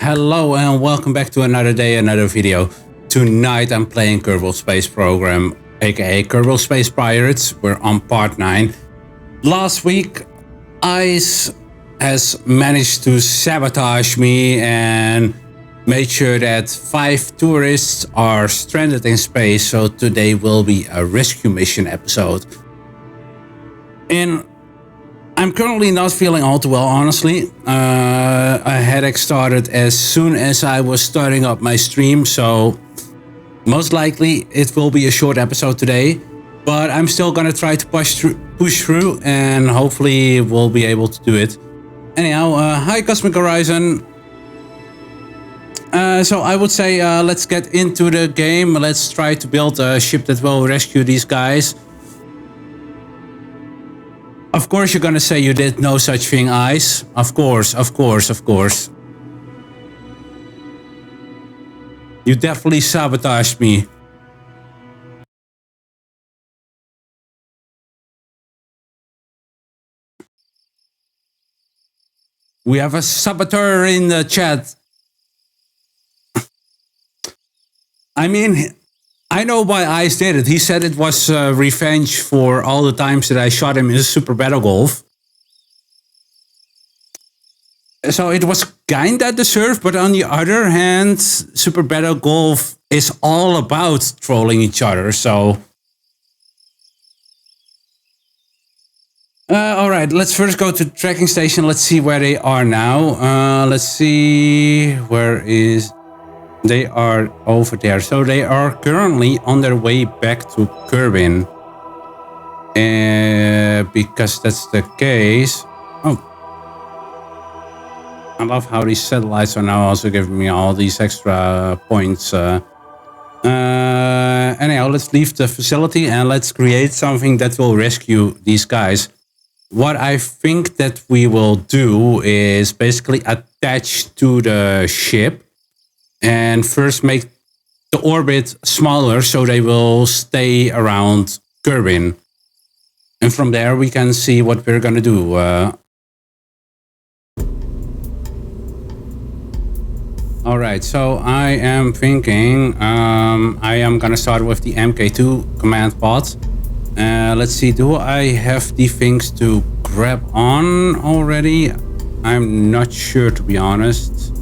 Hello and welcome back to another day, another video. Tonight I'm playing Kerbal Space Program, aka Kerbal Space Pirates. We're on part 9. Last week, Ice has managed to sabotage me and made sure that 5 tourists are stranded in space, so today will be a rescue mission episode. I'm currently not feeling all too well, honestly. A headache started as soon as I was starting up my stream, so most likely it will be a short episode today. But I'm still gonna try to push through, and hopefully we'll be able to do it. Anyhow, hi Cosmic Horizon. So I would say let's get into the game. Let's try to build a ship that will rescue these guys. Of course you're gonna say you did no such thing, Ice. Of course. You definitely sabotaged me. We have a saboteur in the chat. I mean, I know why Ice did it. He said it was revenge for all the times that I shot him in Super Battle Golf. So it was kinda deserved, but on the other hand, Super Battle Golf is all about trolling each other, so... Alright, let's first go to the tracking station. Let's see where they are now. Let's see... Where is... They are over there. So they are currently on their way back to Kerbal. Because that's the case. Oh. I love how these satellites are now also giving me all these extra points. Anyhow, let's leave the facility and let's create something that will rescue these guys. What I think that we will do is basically attach to the ship. And first make the orbit smaller so they will stay around Kerbal. And from there we can see what we're gonna do. Alright, so I am thinking I am gonna start with the MK2 command pod. Let's see, do I have the things to grab on already? I'm not sure, to be honest.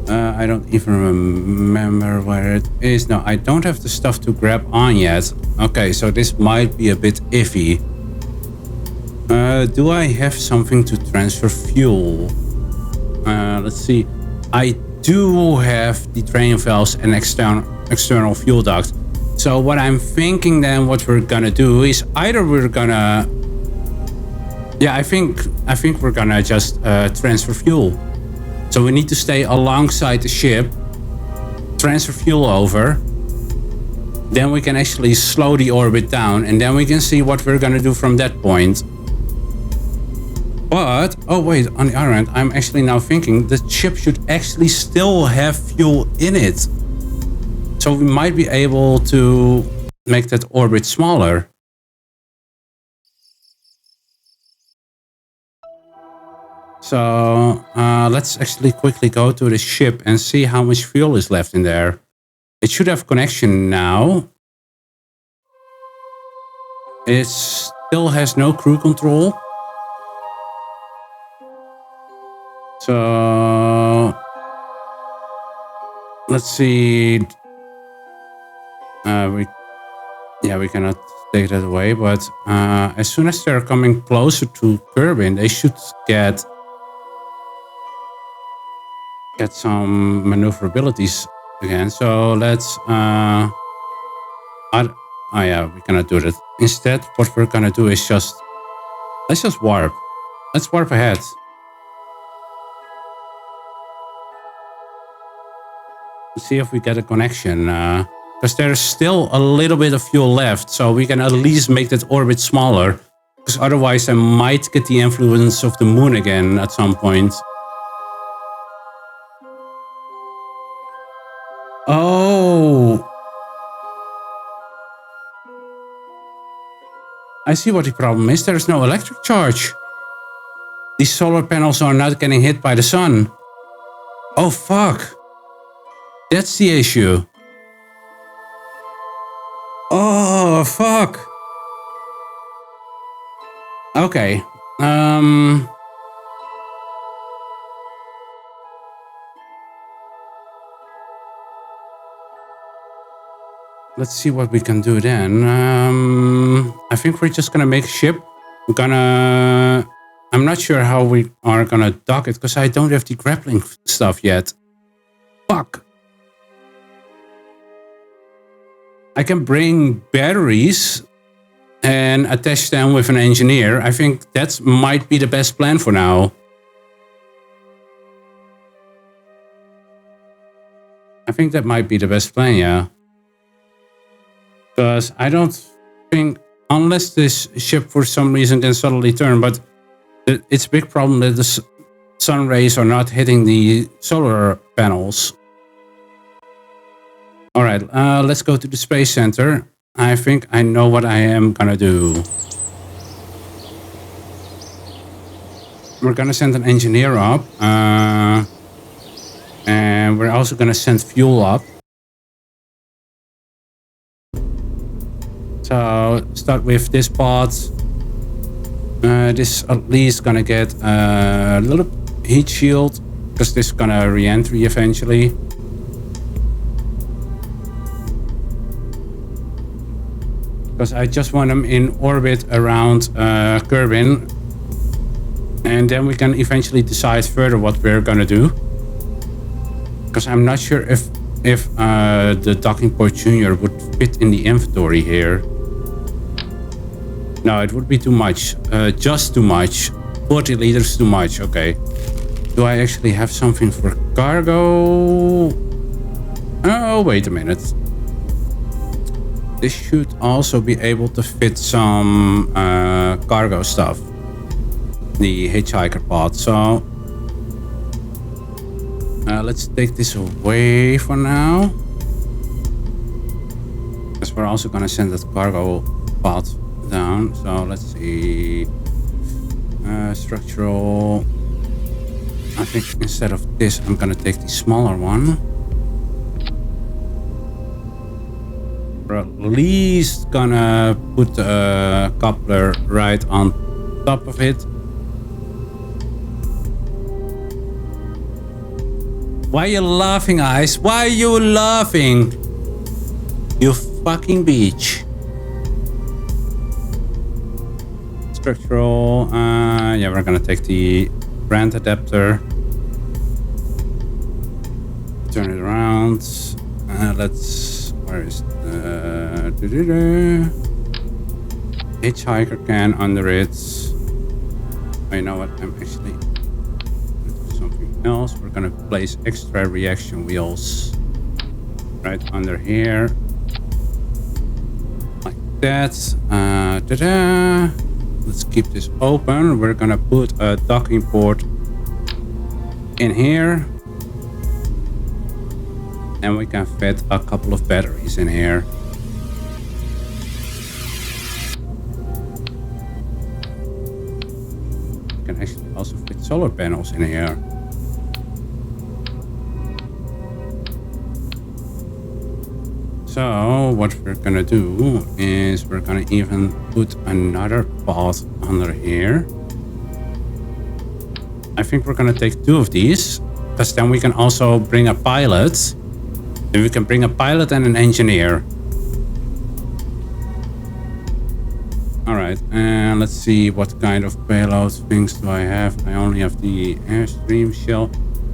I don't even remember where it is. No, I don't have the stuff to grab on yet. Okay, so this might be a bit iffy. Do I have something to transfer fuel? Let's see. I do have the training valves and external fuel ducts. So what I'm thinking then, what we're gonna do is either we're gonna... Yeah, I think we're gonna just transfer fuel. So we need to stay alongside the ship, transfer fuel over, then we can actually slow the orbit down, and then we can see what we're gonna do from that point. But, oh wait, on the other hand, I'm actually now thinking the ship should actually still have fuel in it. So we might be able to make that orbit smaller. So let's actually quickly go to the ship and see how much fuel is left in there. It should have connection now. It still has no crew control. So let's see. We cannot take that away, but as soon as they're coming closer to Kerbal, they should get some maneuverabilities again. So let's oh yeah, we cannot do that. Instead, what we're gonna do is let's just warp. Let's warp ahead. Let's see if we get a connection, because there's still a little bit of fuel left, so we can at least make that orbit smaller, because otherwise I might get the influence of the moon again at some point. Oh, I see what the problem is. There's no electric charge. These solar panels are not getting hit by the sun. Oh, fuck. That's the issue. Oh, fuck. Okay. Let's see what we can do then. I think we're just gonna make a ship. I'm not sure how we are gonna dock it because I don't have the grappling stuff yet. Fuck. I can bring batteries and attach them with an engineer. I think that might be the best plan for now. I think that might be the best plan, yeah. Because I don't think, unless this ship for some reason can suddenly turn, but it's a big problem that the sun rays are not hitting the solar panels. All right, let's go to the space center. I think I know what I am gonna do. We're gonna send an engineer up, and we're also gonna send fuel up. So start with this pod. This at least gonna get a little heat shield because this is gonna re-entry eventually. Because I just want them in orbit around Kerbal, and then we can eventually decide further what we're gonna do. Because I'm not sure if the docking port junior would fit in the inventory here. No, it would be too much. Just too much. 40 liters too much. Okay. Do I actually have something for cargo? Oh, wait a minute. This should also be able to fit some cargo stuff. The hitchhiker pod. So let's take this away for now. Because we're also gonna send that cargo pod down. So let's see. Structural. I think instead of this, I'm gonna take the smaller one. We're at least gonna put a coupler right on top of it. Why are you laughing, Ice? Why are you laughing? You fucking bitch. Structural. Yeah, we're gonna take the brand adapter. Turn it around. Let's. Where is the hitchhiker can under it? Oh, you know what? I'm actually gonna do something else. We're gonna place extra reaction wheels right under here, like that. Let's keep this open. We're gonna put a docking port in here. And we can fit a couple of batteries in here. We can actually also fit solar panels in here. So what we're gonna do is we're gonna even put another pod under here. I think we're gonna take 2 of these, because then we can also bring a pilot. Then we can bring a pilot and an engineer. Alright, and let's see what kind of payload things do I have. I only have the Airstream shell.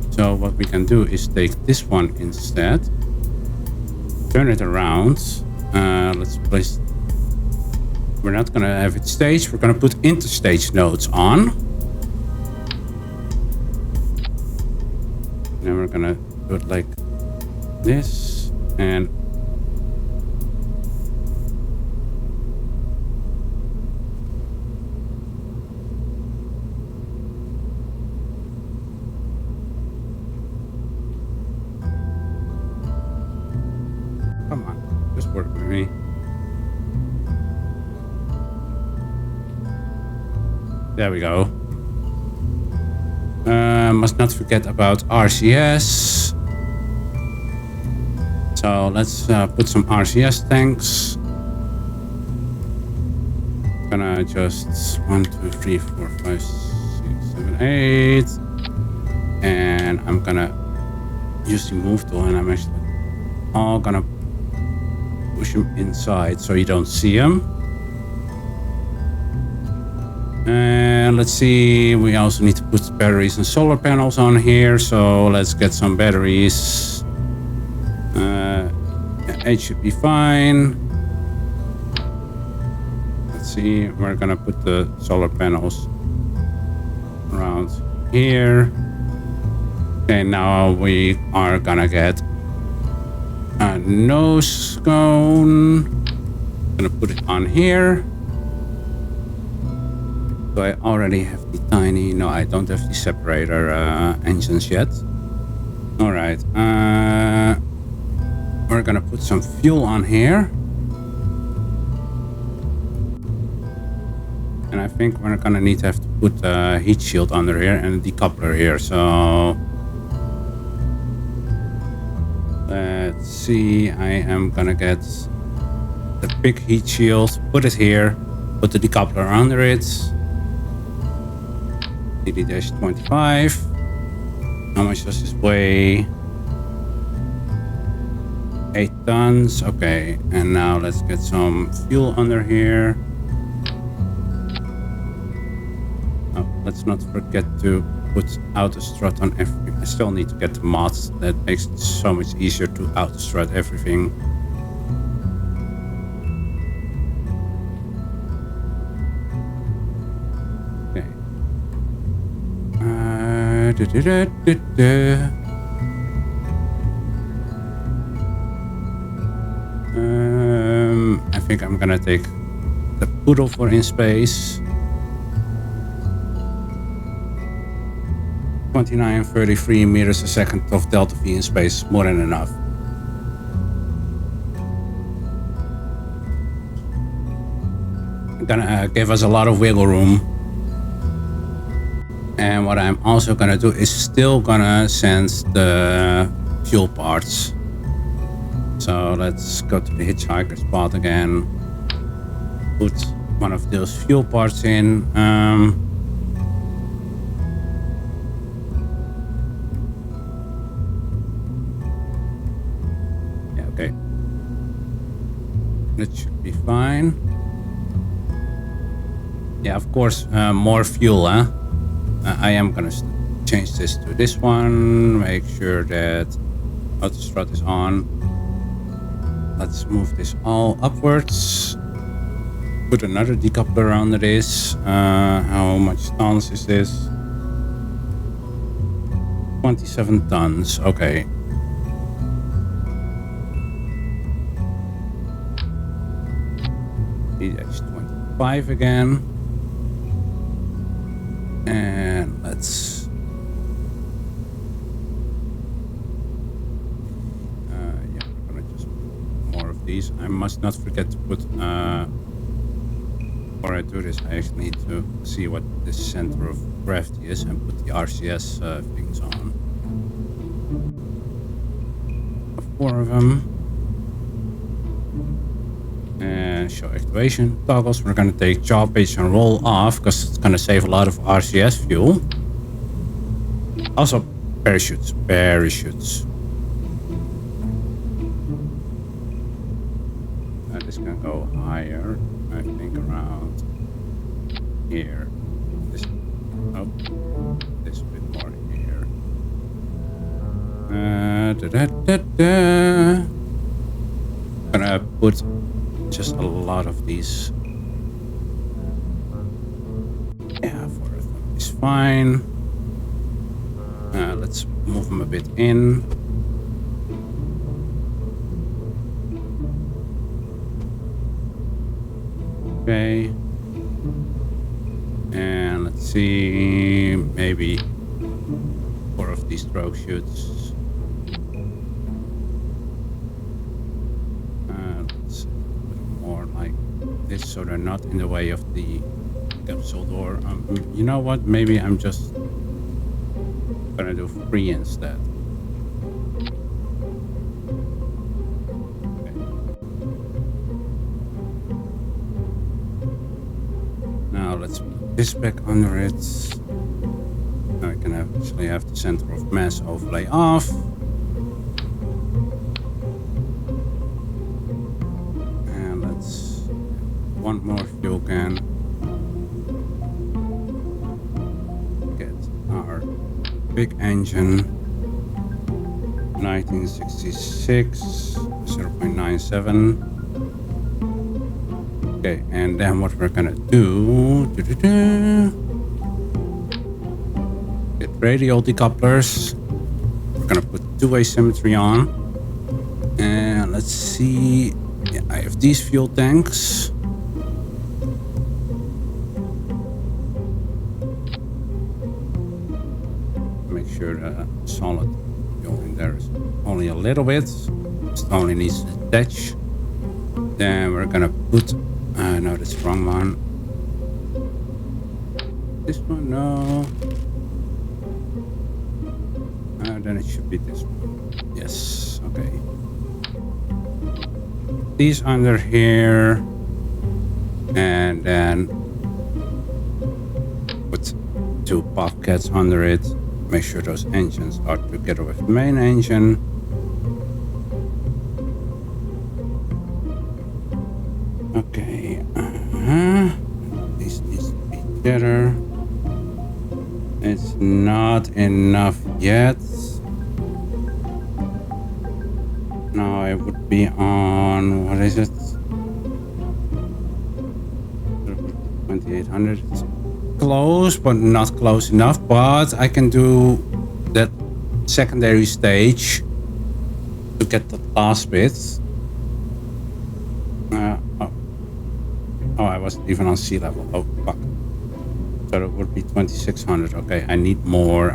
So what we can do is take this one instead. Turn it around. Let's place... We're not gonna have it staged. We're gonna put interstage nodes on. Then we're gonna do it like this, and come on, just work with me. There we go. must not forget about RCS. So let's put some RCS tanks. Gonna just 1, 2, 3, 4, 5, 6, 7, 8. And I'm gonna use the move tool, and I'm actually all gonna push him inside so you don't see him. And let's see, we also need to put batteries and solar panels on here, so let's get some batteries. It should be fine. Let's see, we're gonna put the solar panels around here. Okay, now we are gonna get a nose cone. Gonna put it on here. So I already have the tiny... No, I don't have the separator engines yet. Alright, we're gonna put some fuel on here. And I think we're gonna need to have to put a heat shield under here and a decoupler here, so... Let's see, I am gonna get the big heat shield, put it here, put the decoupler under it. DD-25. How much does this weigh? 8 tons. Okay, and now let's get some fuel under here. Oh, let's not forget to put auto-strut on everything. I still need to get the mods. That makes it so much easier to auto-strut everything. Okay. I think I'm gonna take the poodle for in space. 29.33 meters a second of delta V in space, more than enough. Gonna give us a lot of wiggle room. And what I'm also gonna do is still gonna send the fuel parts. So let's go to the hitchhiker spot again. Put one of those fuel parts in. Yeah, okay. That should be fine. Yeah, of course, more fuel, huh? I am gonna change this to this one. Make sure that auto-strut is on. Let's move this all upwards. Put another decoupler under this. How much tons is this? 27 tons. Okay. DH25 again. And let's... yeah, I'm gonna just put more of these. I must not forget to put... before I do this, I actually need to see what the center of gravity is and put the RCS things on. 4 of them. And show activation toggles. We're gonna take jaw page and roll off because it's gonna save a lot of RCS fuel. Also, parachutes. This can go higher. I think around here. This, oh, this bit more here. Gonna put just a lot of these. Yeah, 4 of them is fine. Let's move them a bit in. Okay. And let's see, maybe 4 of these stroke chutes. Let's put them more like this so they're not in the way of the capsule door. You know what? Maybe I'm just gonna do 3 instead. Okay. Now let's put this back under it. Now I can actually have the center of mass overlay off. And let's one more fuel can. Get our big engine. 1966, 0.97. Okay, and then what we're gonna do, get radial decouplers. We're gonna put two-way symmetry on. And let's see, yeah, I have these fuel tanks. Make sure the solid fuel in there is only a little bit. Just only needs to detach. Then we're gonna put, no, that's the wrong one. This one, no. Then it should be this one. Yes, okay. These under here. And then put 2 bobcats under it. Make sure those engines are together with the main engine. Okay, these need to be together. It's not enough yet. Now I would be on, what is it? 2800. It's close, but not close enough. But I can do that secondary stage to get the last bit. Oh, I wasn't even on sea level. Oh, fuck. So it would be 2600. Okay, I need more.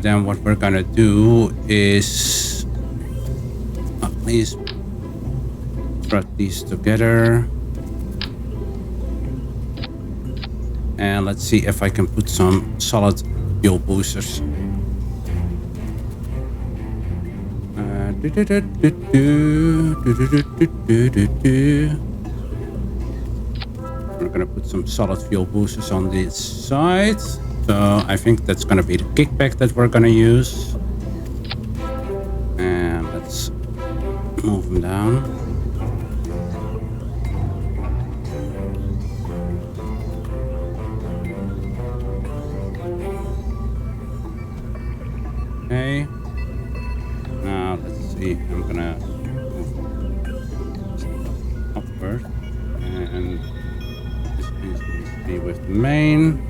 Then what we're gonna do is please thread these together. And let's see if I can put some solid fuel boosters. We're gonna put some solid fuel boosters on this side. So I think that's gonna be the kickback that we're gonna use. And let's move them down. Okay. Now let's see. I'm gonna move upward, and this needs to be with the main.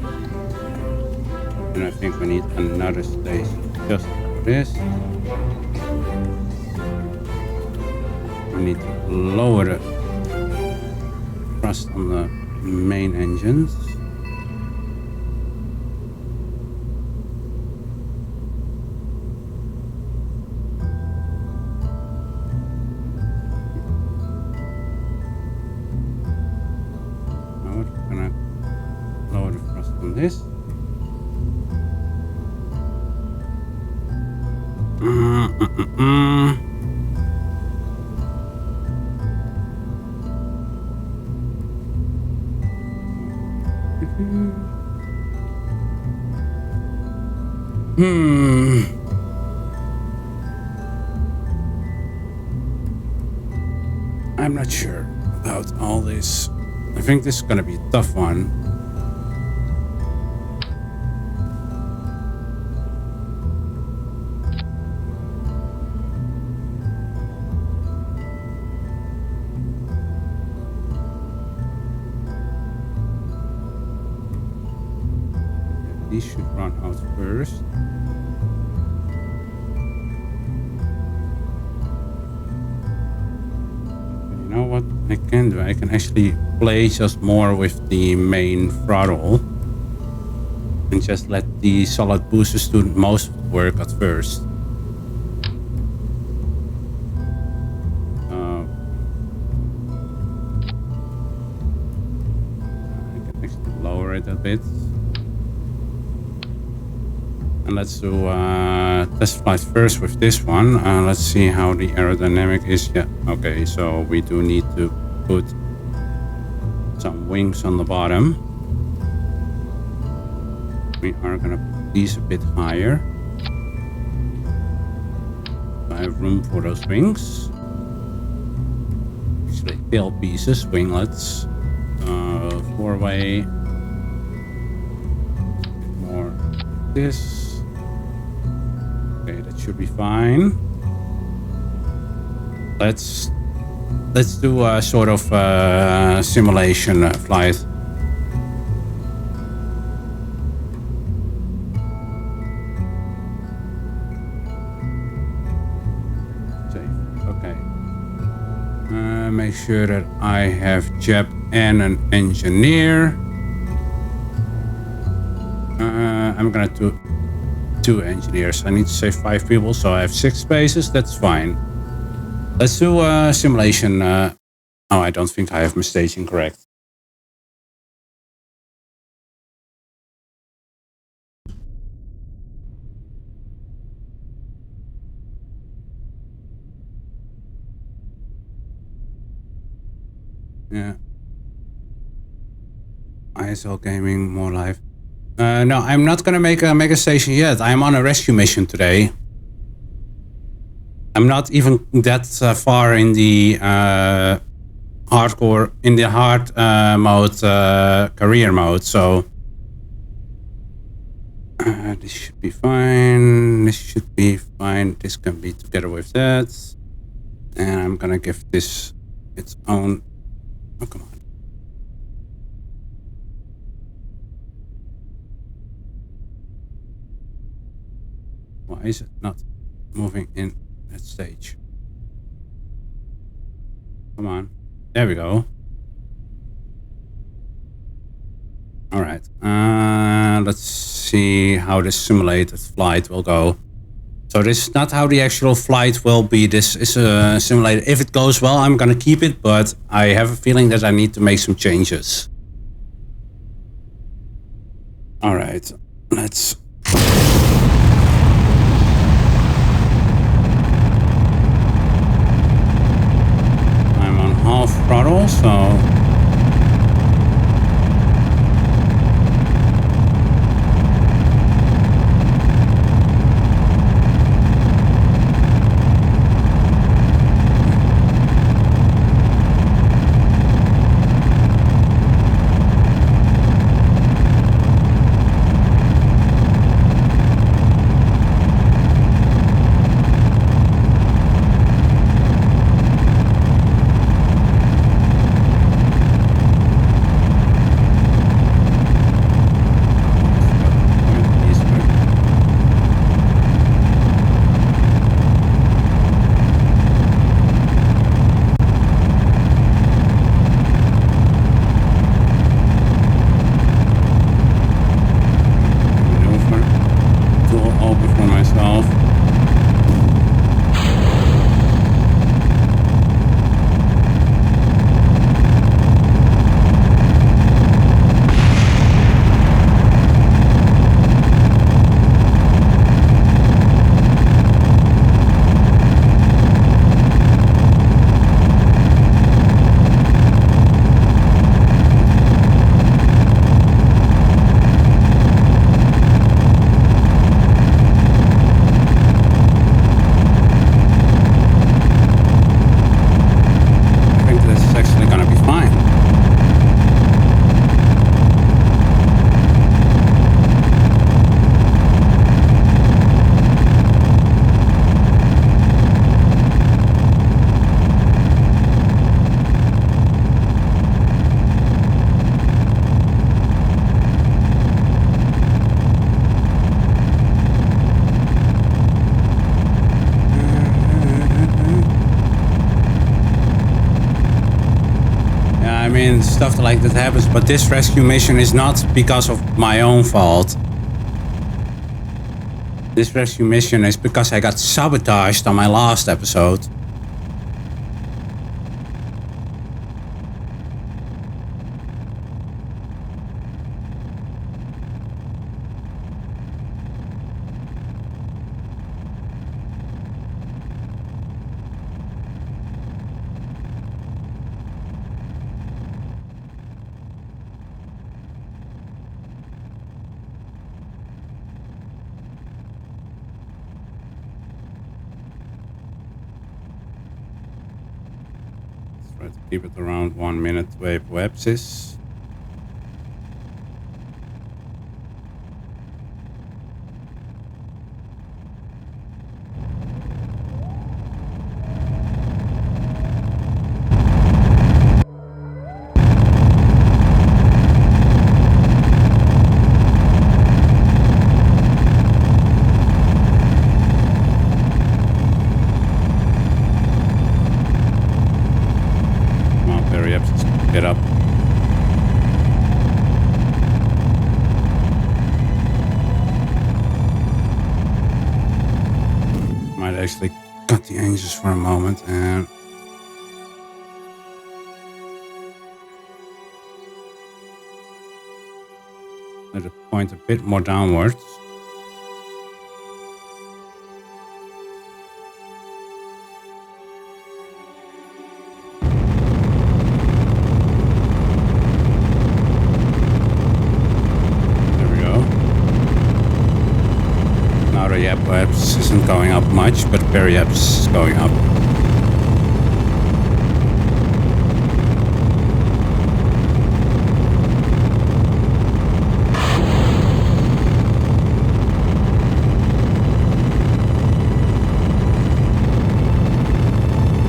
And I think we need another stage just for this. We need to lower the thrust on the main engines. Now we're gonna lower the thrust on this. I'm not sure about all this. I think this is gonna be a tough one. These should run out first. You know what I can do? I can actually play just more with the main throttle and just let the solid boosters do most work at first. I can actually lower it a bit. And let's do test flight first with this one. Let's see how the aerodynamic is. Yeah, okay, so we do need to put some wings on the bottom. We are gonna put these a bit higher. So I have room for those wings. Actually, tail pieces, winglets, 4-way. More this. Okay, that should be fine. Let's do a sort of simulation flight. Safe. Okay. Make sure that I have Jeb and an engineer. I'm gonna do 2 engineers. I need to save 5 people, so I have 6 spaces. That's fine. Let's do a simulation. Oh, I don't think I have my staging correct. Yeah. ISL gaming more live. No, I'm not gonna make a mega station yet. I'm on a rescue mission today. I'm not even that far in the hardcore, in the hard mode, career mode, so this should be fine. This should be fine. This can be together with that. And I'm gonna give this its own. Oh, come on. Why is it not moving in that stage? Come on. There we go. All right. Let's see how this simulated flight will go. So this is not how the actual flight will be. This is a simulated. If it goes well, I'm gonna keep it, but I have a feeling that I need to make some changes. All right. Let's... I'm on half throttle, so... Stuff like that happens, but this rescue mission is not because of my own fault. This rescue mission is because I got sabotaged on my last episode. Try to keep it around 1 minute to apoapsis. Get up. Might actually cut the engines for a moment and let it point a bit more downwards. Perhaps isn't going up much, but perhaps is going up.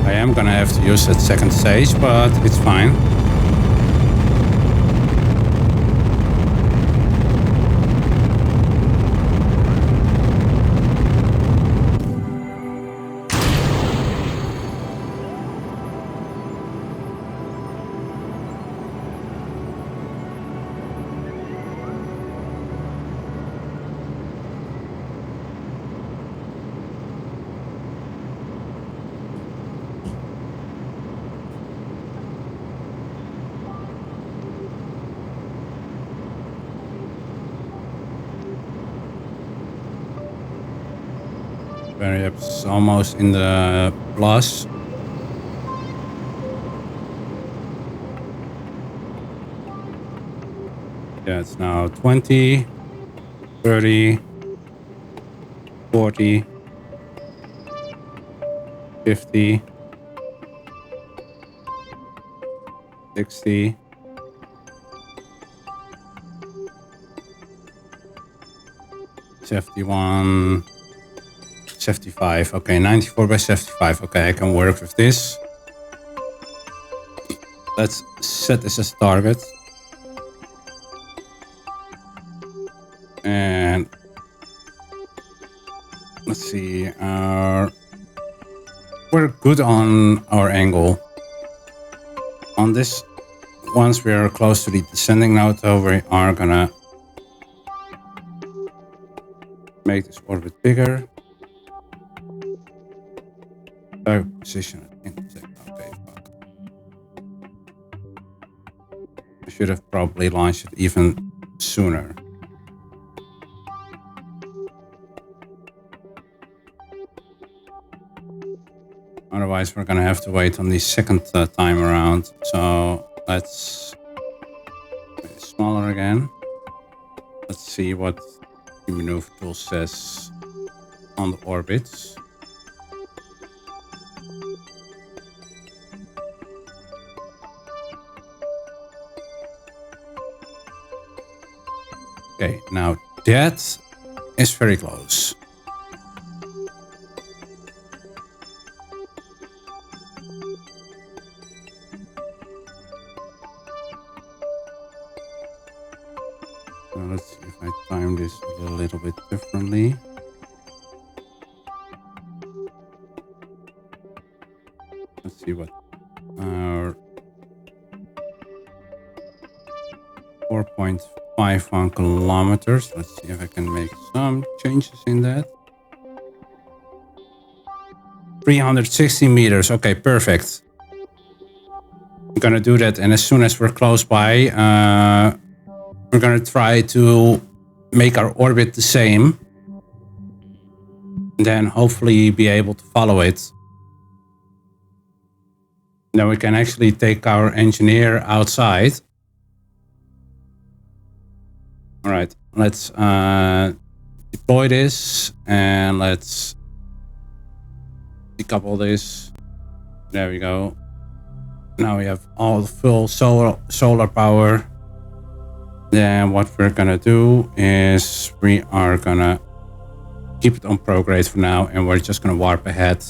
I am gonna have to use that second stage, but it's fine. Perhaps almost in the plus. Yeah, it's now 20, 30, 40, 50, 60, 71, 75. Okay, 94 by 75. Okay, I can work with this. Let's set this as a target. And let's see. We're good on our angle. On this, once we are close to the descending node, though, we are gonna make this orbit bigger. Position. Okay, fuck. I should have probably launched it even sooner. Otherwise, we're gonna have to wait on the second time around. So let's make it smaller again. Let's see what the maneuver tool says on the orbits. Okay, now that is very close. Now let's see if I time this a little bit differently. Let's see what our 4.51 kilometers. Let's see if I can make some changes in that. 360 meters. Okay, perfect. I'm gonna do that, and as soon as we're close by, we're gonna try to make our orbit the same. And then hopefully be able to follow it. Then we can actually take our engineer outside. All right, let's deploy this and let's decouple this. There we go. Now we have all the full solar power. Then what we're gonna do is we are gonna keep it on prograde for now, and we're just gonna warp ahead.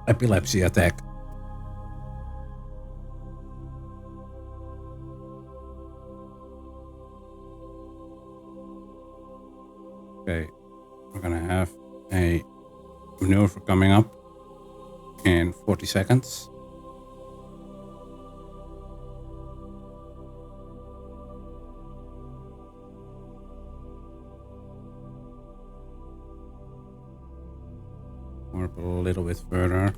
Epilepsy attack. Okay, we're gonna have a maneuver coming up in 40 seconds. Warp a little bit further.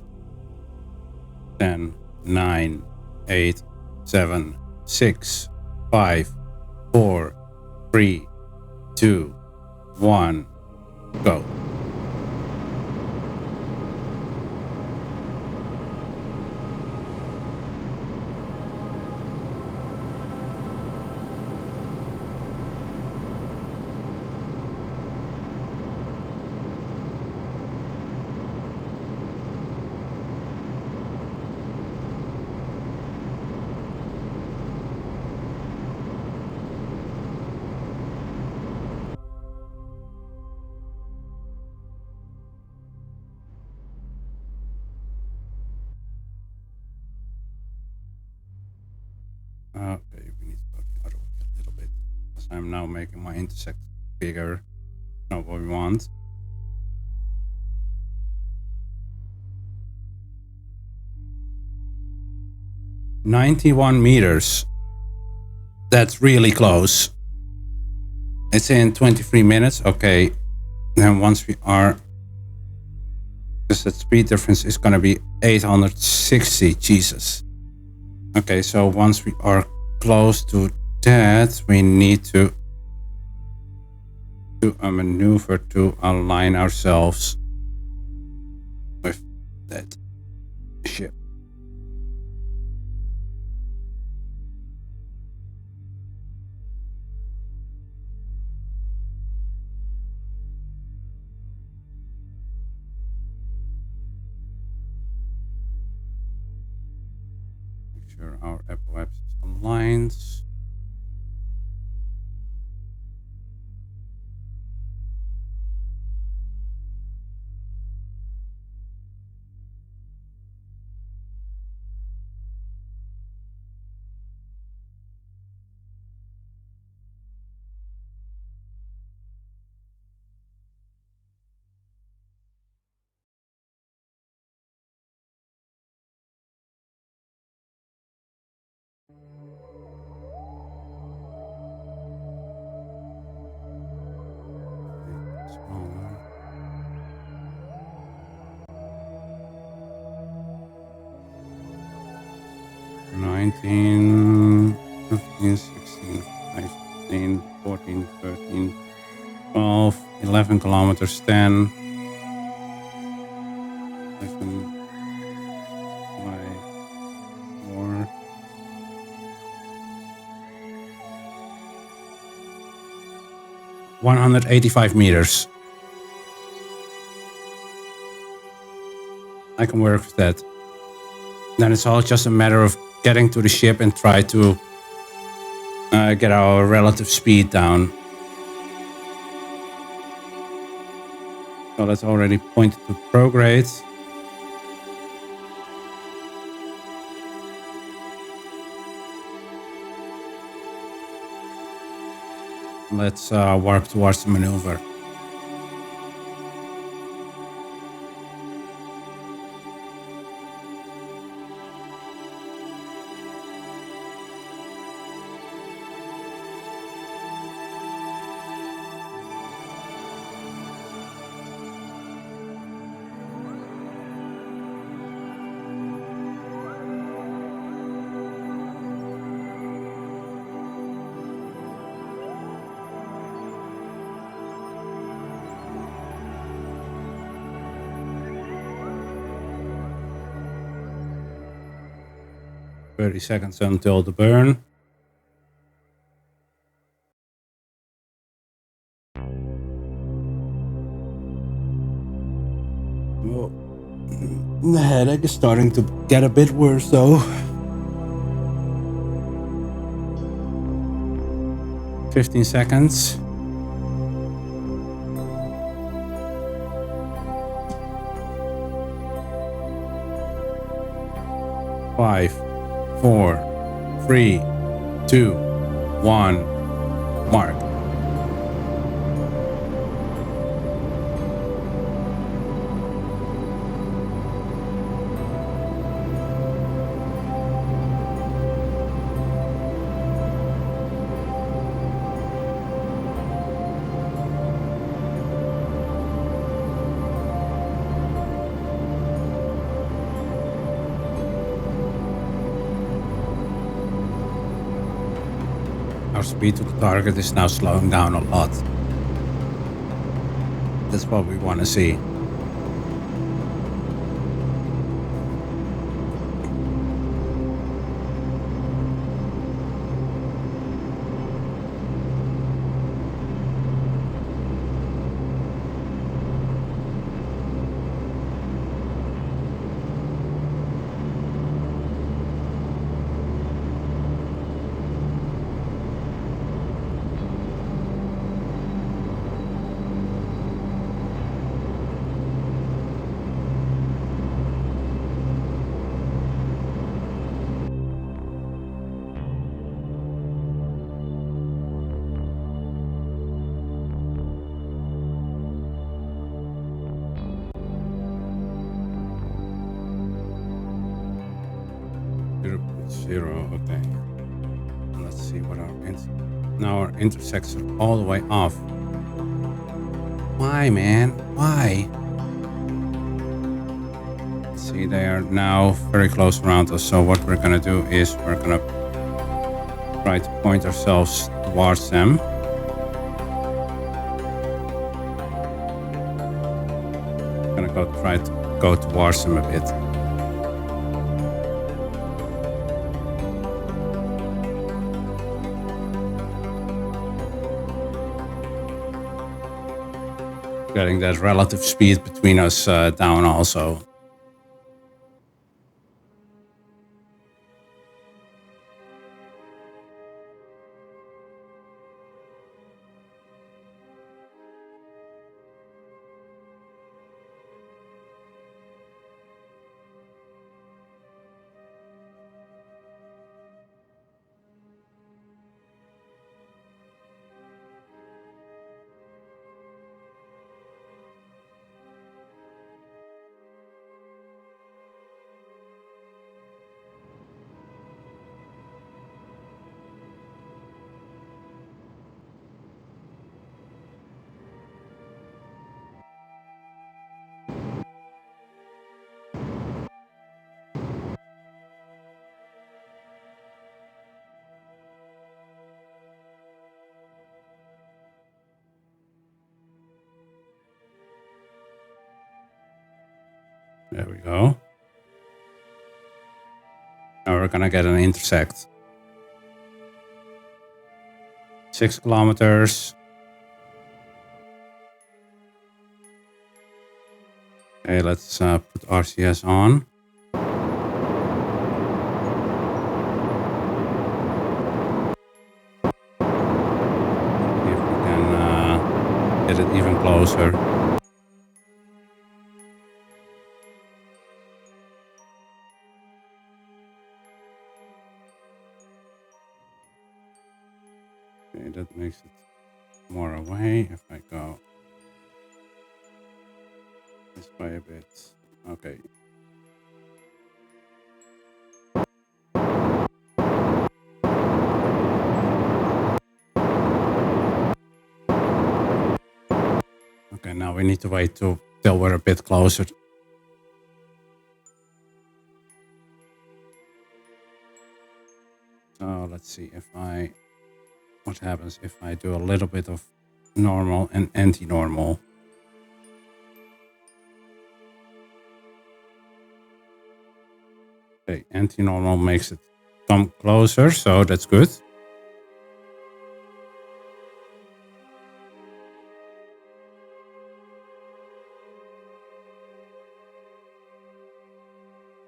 10, 9, 8, 7, 6, 5, 4, 3, 2, 1, go. Okay, we need to go the other way a little bit because I'm now making my intersect bigger. Not what we want. $91 meters. That's really close. It's in 23 minutes. Okay. Then once we are, because the speed difference is going to be 860. Jesus. Okay, so once we are close to that, we need to do a maneuver to align ourselves with that ship. Make sure our Apple Apps is aligned. Smaller. 19, 15, 16, 15, 14, 13, 12, 11 kilometers, 10, 11, 5, 4, 185 meters. I can work with that. Then it's all just a matter of getting to the ship and try to get our relative speed down. So that's already pointed to prograde. Let's warp towards the maneuver. 30 seconds until the burn. Well, the headache is starting to get a bit worse though. 15 seconds. Five, 4, 3, 2, 1. Mark. Our speed to the target is now slowing down a lot. That's what we want to see. Zero, okay. Let's see what now our intersects are all the way off. Why, man? Why? See, they are now very close around us. So what we're gonna do is we're gonna try to point ourselves towards them. We're gonna try to go towards them a bit. Getting that relative speed between us down also. There we go. Now we're gonna get an intersect. 6 kilometers. Okay, let's put RCS on. See if we can get it even closer. Okay, that makes it more away if I go this way a bit. Okay. Okay, now we need to wait till we're a bit closer. So let's see what happens if I do a little bit of normal and anti-normal. Okay, anti-normal makes it come closer, so that's good.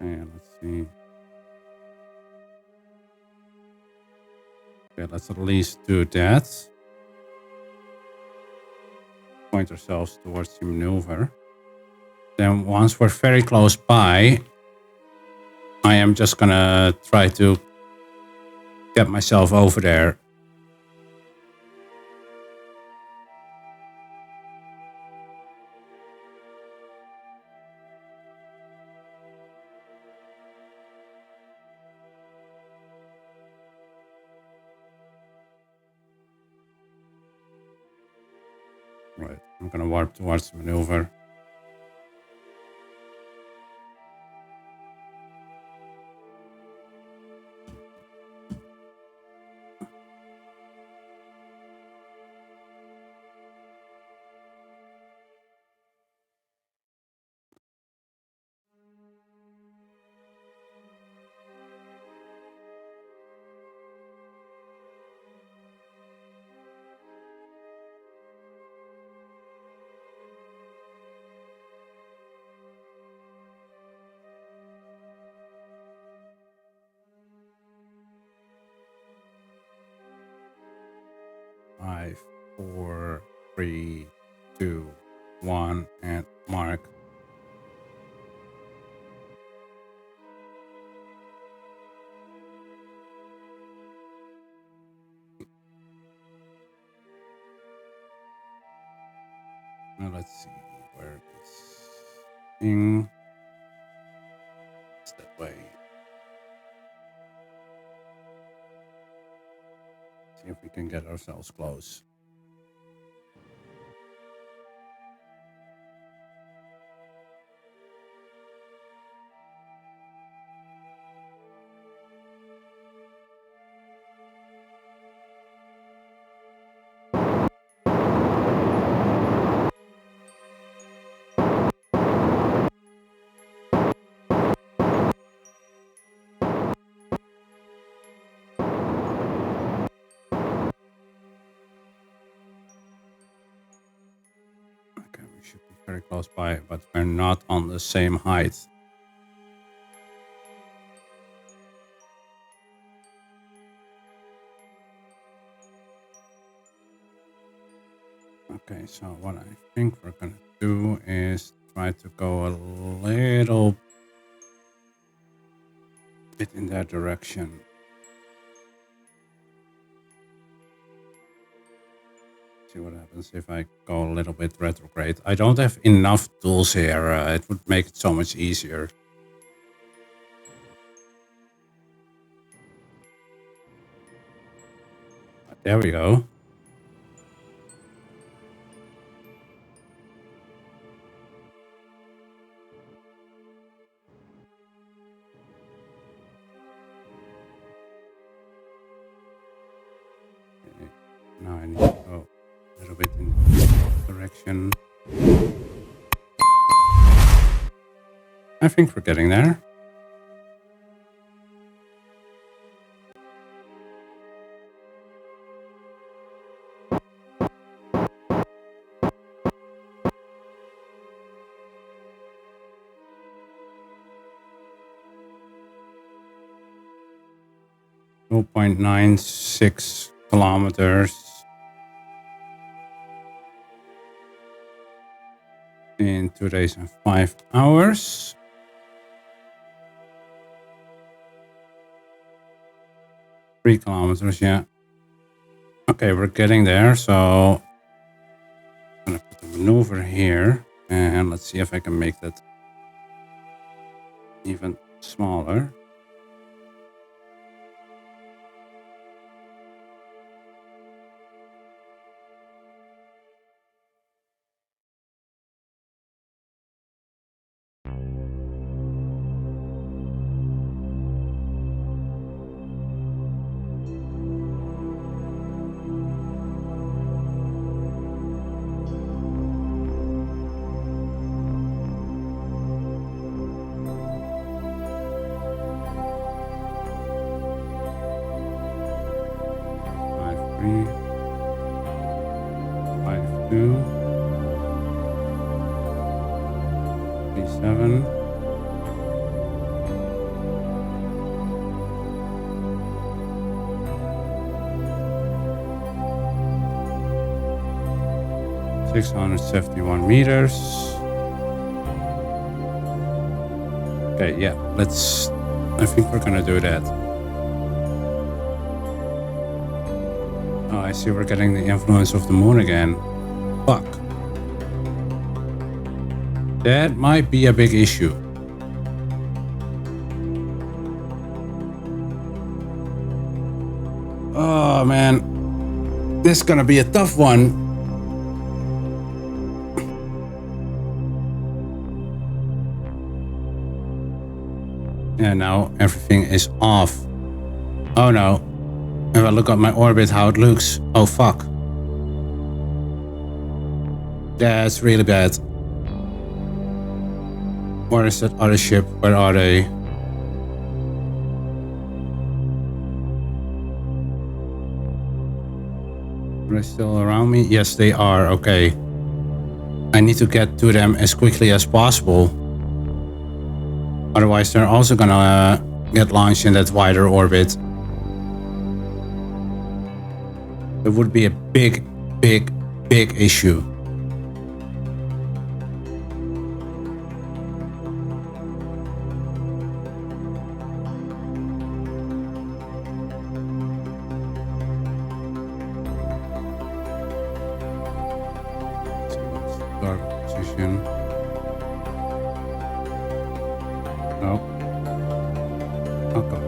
Okay, let's see. Okay, let's at least do that. Point ourselves towards the maneuver. Then once we're very close by, I am just gonna try to get myself over there. Right, I'm gonna warp towards the maneuver. Five, 4, 3, 2, 1, and mark. Now let's see where this thing is. That way. See if we can get ourselves close. Okay, we should be very close by, but we're not on the same height. Okay, so what I think we're gonna do is try to go a little bit in that direction. See what happens if I go a little bit retrograde. I don't have enough tools here. It would make it so much easier. There we go. Okay. Now I need to go a little bit in this direction. I think we're getting there. Two 0.96 kilometers in 2 days and 5 hours. Three kilometers, yeah. Okay, we're getting there. So I'm gonna put the maneuver here, and let's see if I can make that even smaller. 671 meters. Okay, yeah, I think we're gonna do that. Oh, I see we're getting the influence of the moon again. Fuck. That might be a big issue. Oh man, this is gonna be a tough one. Yeah, now everything is off. Oh no. If I look at my orbit, how it looks. Oh fuck. That's really bad. Where is that other ship? Where are they? Are they still around me? Yes, they are. Okay. I need to get to them as quickly as possible. Otherwise, they're also gonna get launched in that wider orbit. It would be a big, big, big issue. Start position. No. Okay.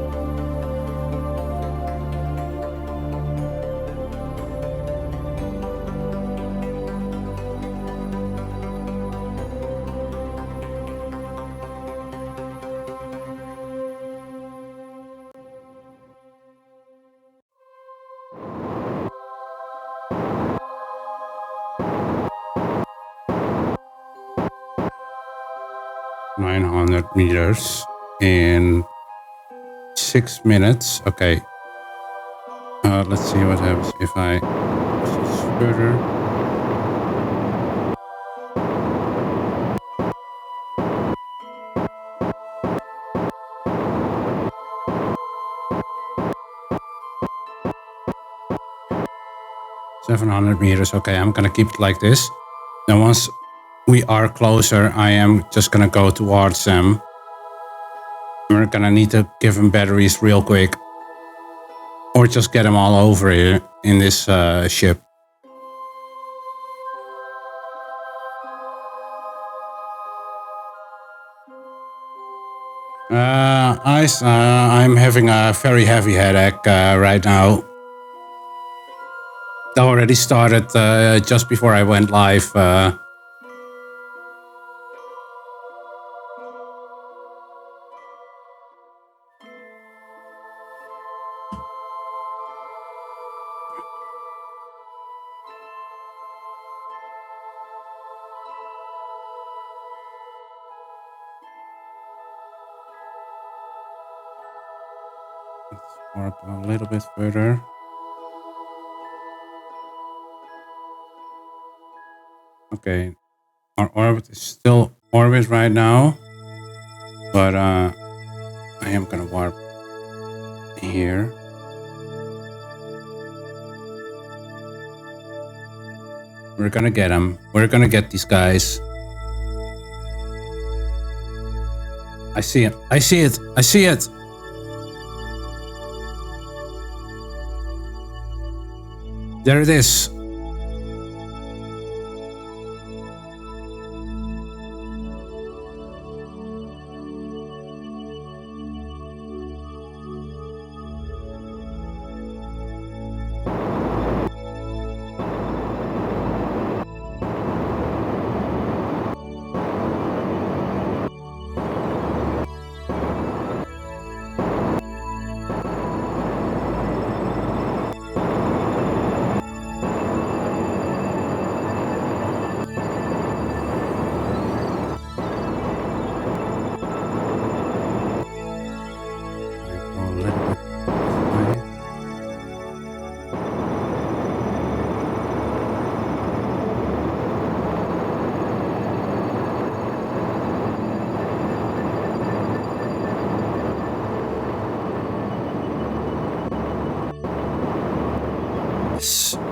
900 meters in 6 minutes. Okay. Let's see what happens if I push this further. $700 meters. Okay, I'm gonna keep it like this. Then once we are closer, I am just gonna go towards them. We're gonna need to give them batteries real quick. Or just get them all over here in this ship. I'm having a very heavy headache right now. It already started just before I went live. Let's warp a little bit further. Okay, our orbit is still orbit right now, but I am gonna warp here. We're gonna get them. We're gonna get these guys. I see it. I see it. I see it. There it is.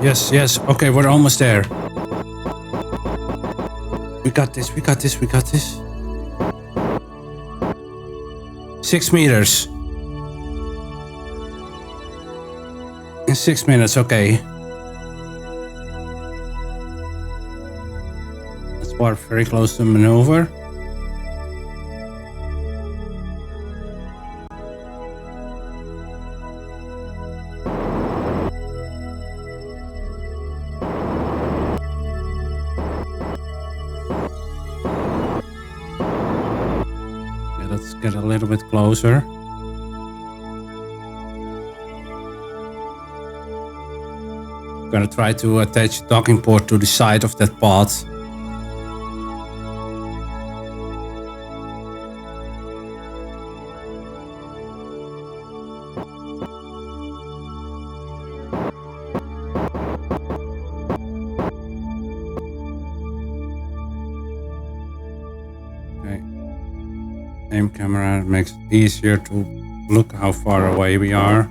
Yes, yes. Okay, we're almost there. got this. We got this. We got this. 6 meters. In 6 minutes, okay. That's water very close to maneuver. Okay, let's get a little bit closer. Gonna try to attach a docking port to the side of that pod. Okay. Aim camera makes it easier to look how far away we are.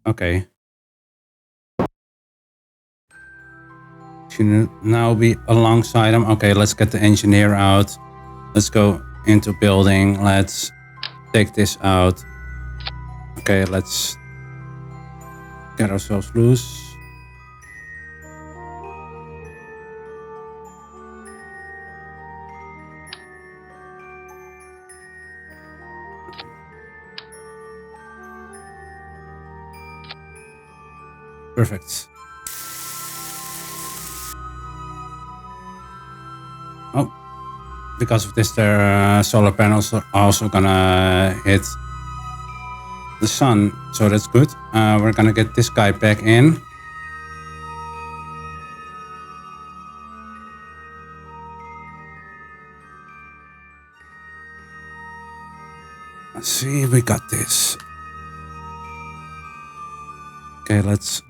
Okay. Should now be alongside him. Okay, let's get the engineer out. Let's go into building. Let's take this out. Okay, let's get ourselves loose. Perfect. Oh, because of this, their solar panels are also gonna hit the sun, so that's good. We're gonna get this guy back in. Let's see, we got this. Okay, let's...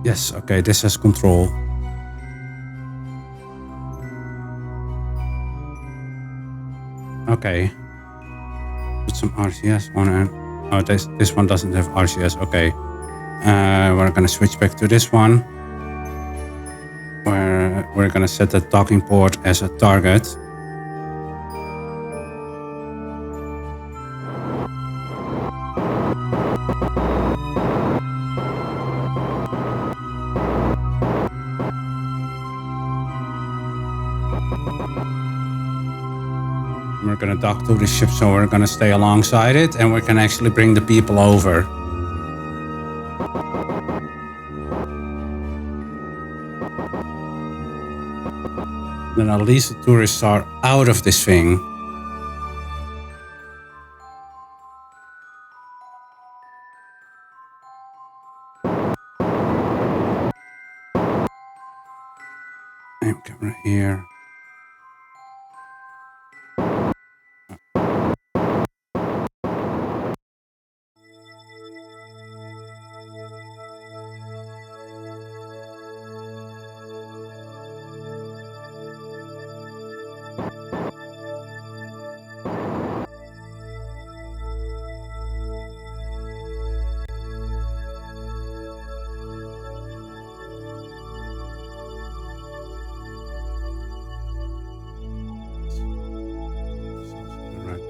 Yes, okay, this has control. Okay. Put some RCS on it. Oh, this one doesn't have RCS, okay. We're gonna switch back to this one. Where we're gonna set the docking port as a target. We're gonna dock to the ship, so we're gonna stay alongside it, and we can actually bring the people over. Then at least the tourists are out of this thing. Aim camera here.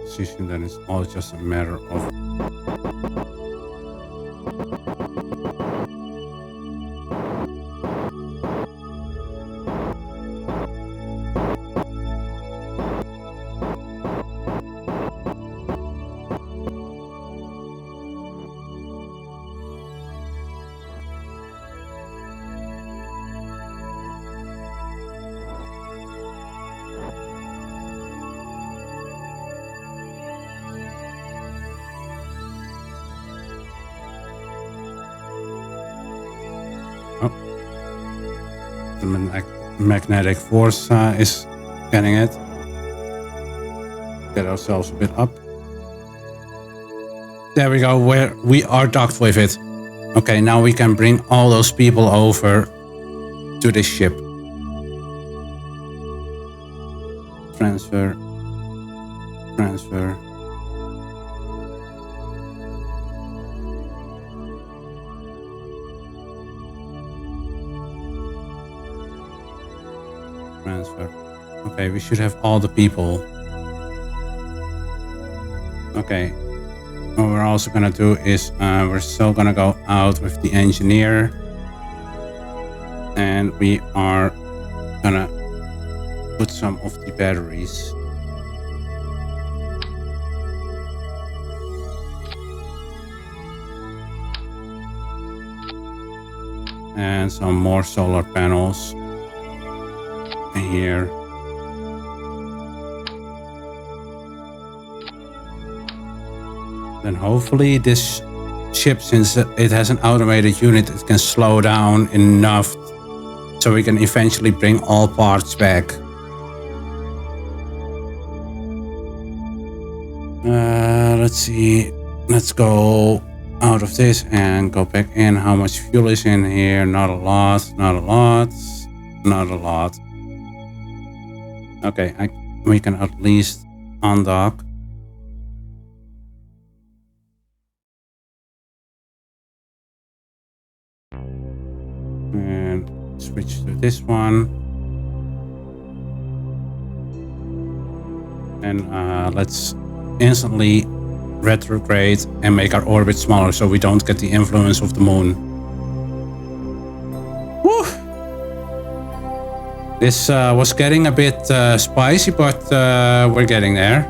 Position, then it's all just a matter of the magnetic force is getting it. Get ourselves a bit up. There we go, where we are docked with it. Okay, now we can bring all those people over to this ship. Transfer. Transfer. Transfer. Okay, we should have all the people. Okay. What we're also gonna do is we're still gonna go out with the engineer. And we are gonna put some of the batteries. And some more solar panels here. Then hopefully this ship, since it has an automated unit, it can slow down enough so we can eventually bring all parts back. Let's see. Let's go out of this and go back in. How much fuel is in here? Not a lot, not a lot, not a lot. Okay, we can at least undock. And switch to this one. And let's instantly retrograde and make our orbit smaller so we don't get the influence of the moon. Woo! This was getting a bit spicy, but we're getting there.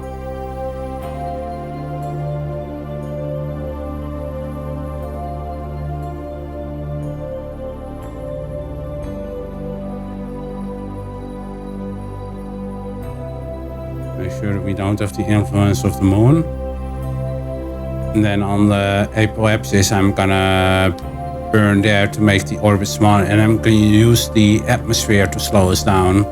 Make sure we don't have the influence of the moon. And then on the apoapsis, I'm gonna burn there to make the orbit smaller, and I'm gonna use the atmosphere to slow us down.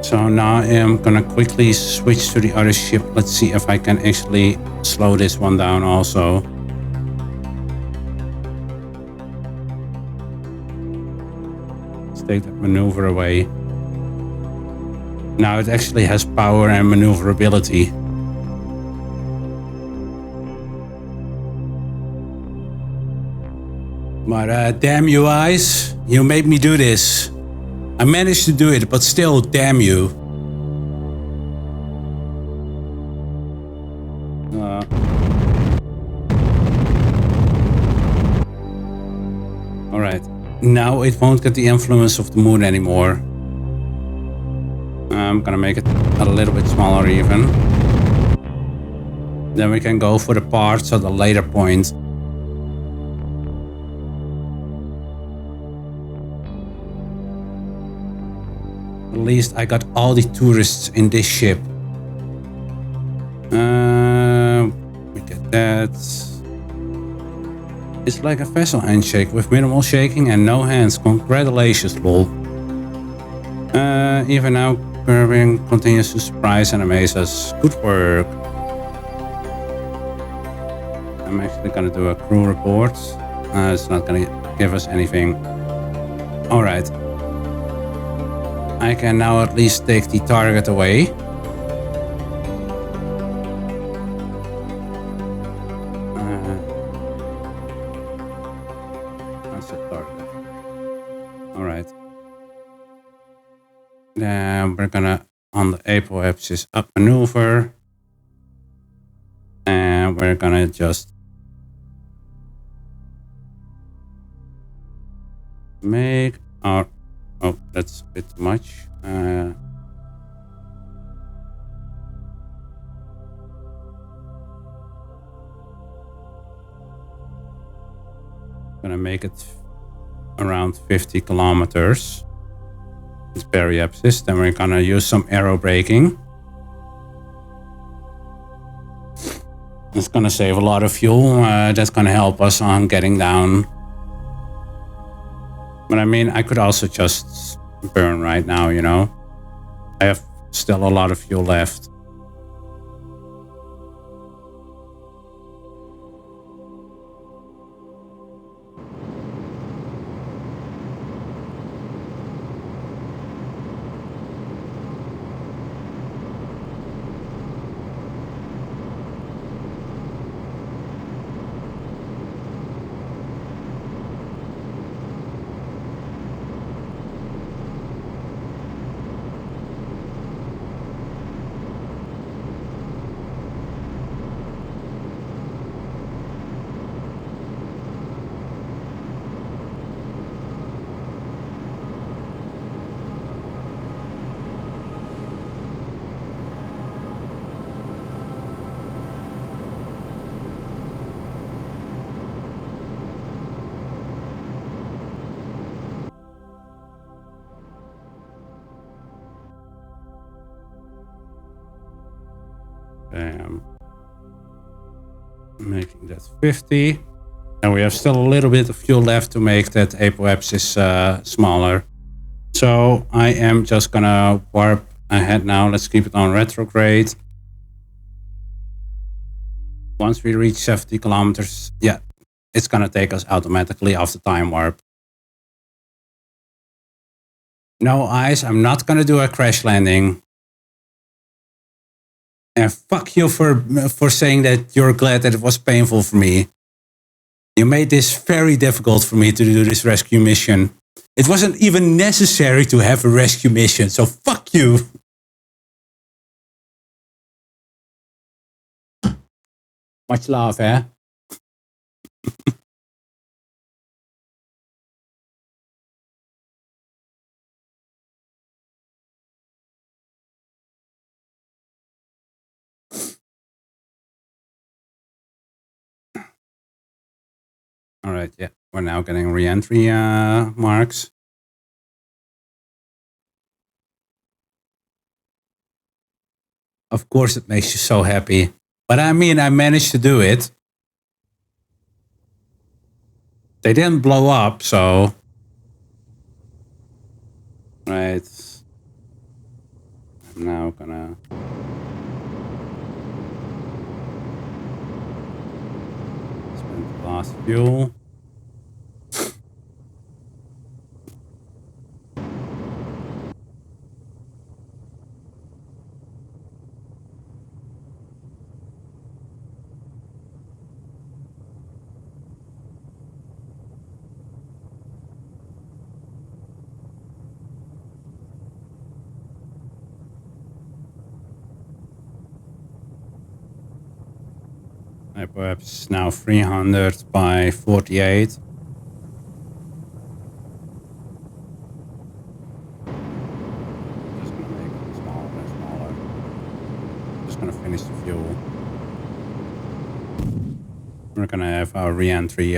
So now I'm gonna quickly switch to the other ship. Let's see if I can actually slow this one down also. Let's take that maneuver away. Now it actually has power and maneuverability. But damn you guys, you made me do this. I managed to do it, but still, damn you. Alright, now it won't get the influence of the moon anymore. I'm gonna make it a little bit smaller even. Then we can go for the parts at a later point. At least I got all the tourists in this ship. We get that. It's like a vessel handshake with minimal shaking and no hands. Congratulations, lol. Even now, Kerbal continues to surprise and amaze us. Good work. I'm actually gonna do a crew report. It's not gonna give us anything. Alright. I can now at least take the target away. That's the target. Alright. Then we're gonna, on the apoapsis, up maneuver. And we're gonna just make our... Oh, that's a bit too much. Gonna make it around 50 kilometers. It's periapsis. Then we're gonna use some aero braking. It's gonna save a lot of fuel. That's gonna help us on getting down. But I mean, I could also just burn right now, you know. I have still a lot of fuel left. Bam. Making that 50. And we have still a little bit of fuel left to make that apoapsis smaller. So I am just gonna warp ahead now. Let's keep it on retrograde. Once we reach 70 kilometers, yeah, it's gonna take us automatically off the time warp. No ice, I'm not gonna do a crash landing. And fuck you for saying that you're glad that it was painful for me. You made this very difficult for me to do this rescue mission. It wasn't even necessary to have a rescue mission, so fuck you. Much love, eh? All right, yeah, we're now getting re-entry marks. Of course it makes you so happy. But I mean, I managed to do it. They didn't blow up, so... Right. I'm now gonna... spend the last fuel. Perhaps now 300 by 48. Just gonna make it smaller and smaller. Just gonna finish the fuel. We're gonna have our re-entry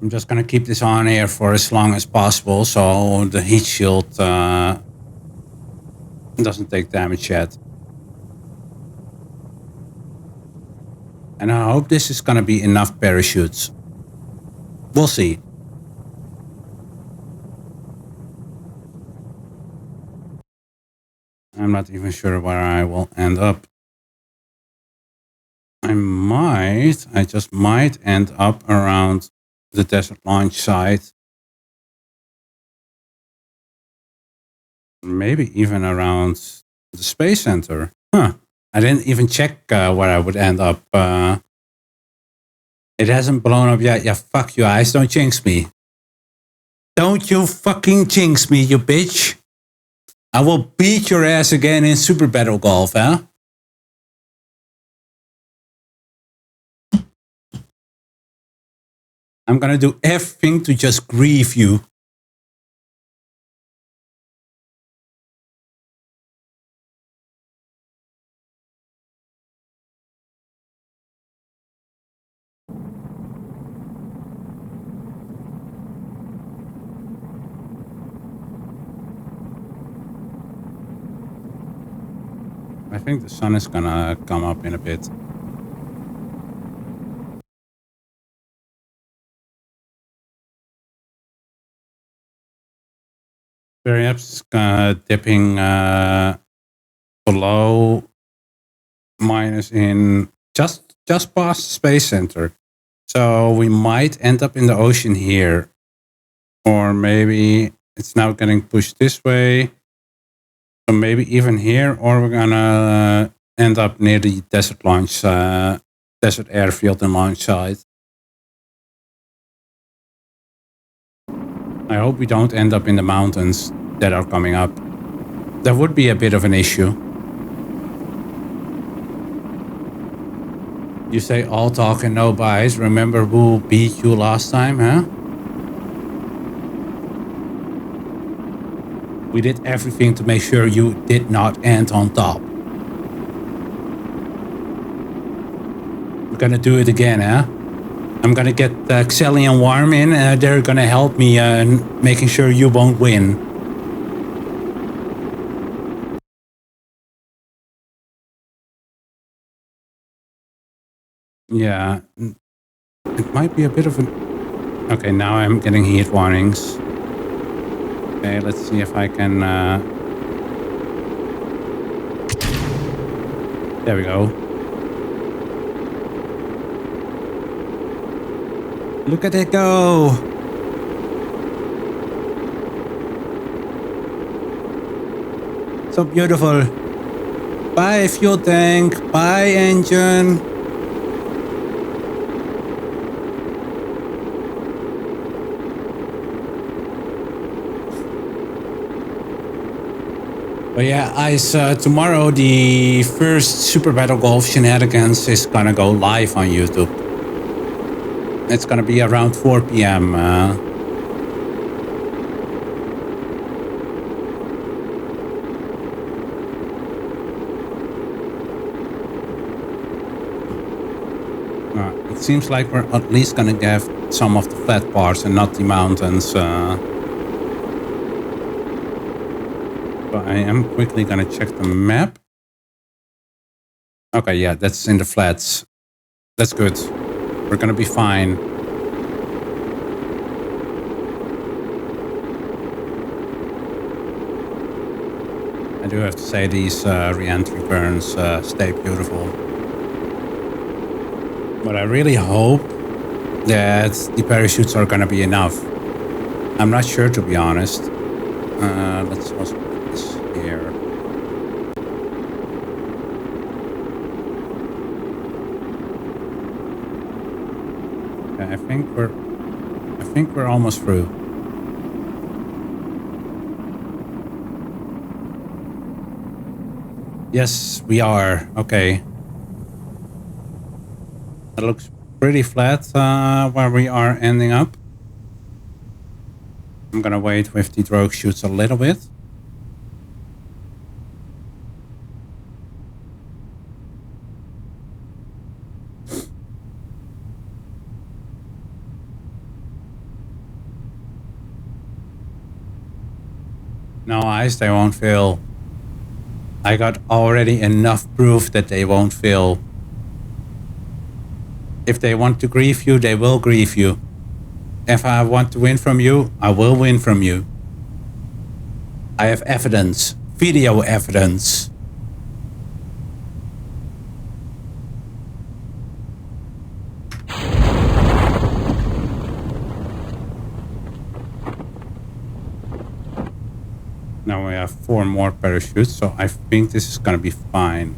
I'm just gonna keep this on here for as long as possible so the heat shield doesn't take damage yet. And I hope this is gonna be enough parachutes. We'll see. I'm not even sure where I will end up. I just might end up around the desert launch site. Maybe even around the space center. Huh. I didn't even check where I would end up. It hasn't blown up yet. Yeah, fuck you, eyes. Don't jinx me. Don't you fucking jinx me, you bitch. I will beat your ass again in Super Battle Golf, huh? I'm gonna do everything to just grieve you. I think the sun is gonna come up in a bit. Perhaps dipping below minus in just past the space center. So we might end up in the ocean here. Or maybe it's now getting pushed this way. So maybe even here, or we're gonna end up near the desert launch, desert airfield and launch site. I hope we don't end up in the mountains that are coming up. That would be a bit of an issue. You say all talk and no buys. Remember who beat you last time, huh? We did everything to make sure you did not end on top. We're gonna do it again, huh? I'm gonna get Xelly and Warm in. They're gonna help me making sure you won't win. Yeah, it might be a bit of an... Okay, now I'm getting heat warnings. Okay, let's see if I can... There we go. Look at it go! So beautiful. Bye, fuel tank. Bye, engine. But yeah, tomorrow the first Super Battle Golf Shenanigans is gonna go live on YouTube. It's gonna be around 4 p.m. It seems like we're at least gonna get some of the flat parts and not the mountains. But I am quickly gonna check the map. Okay, yeah, that's in the flats. That's good. We're gonna be fine. I do have to say these re-entry burns stay beautiful. But I really hope that the parachutes are gonna be enough. I'm not sure, to be honest. Let's also put this here. Okay, I think we're almost through. Yes, we are. Okay. It looks pretty flat where we are ending up. I'm gonna wait with the drogue chutes a little bit. No, ice, they won't fail. I got already enough proof that they won't fail. If they want to grief you, they will grief you. If I want to win from you, I will win from you. I have evidence. Video evidence. Now we have 4 more parachutes, so I think this is gonna be fine.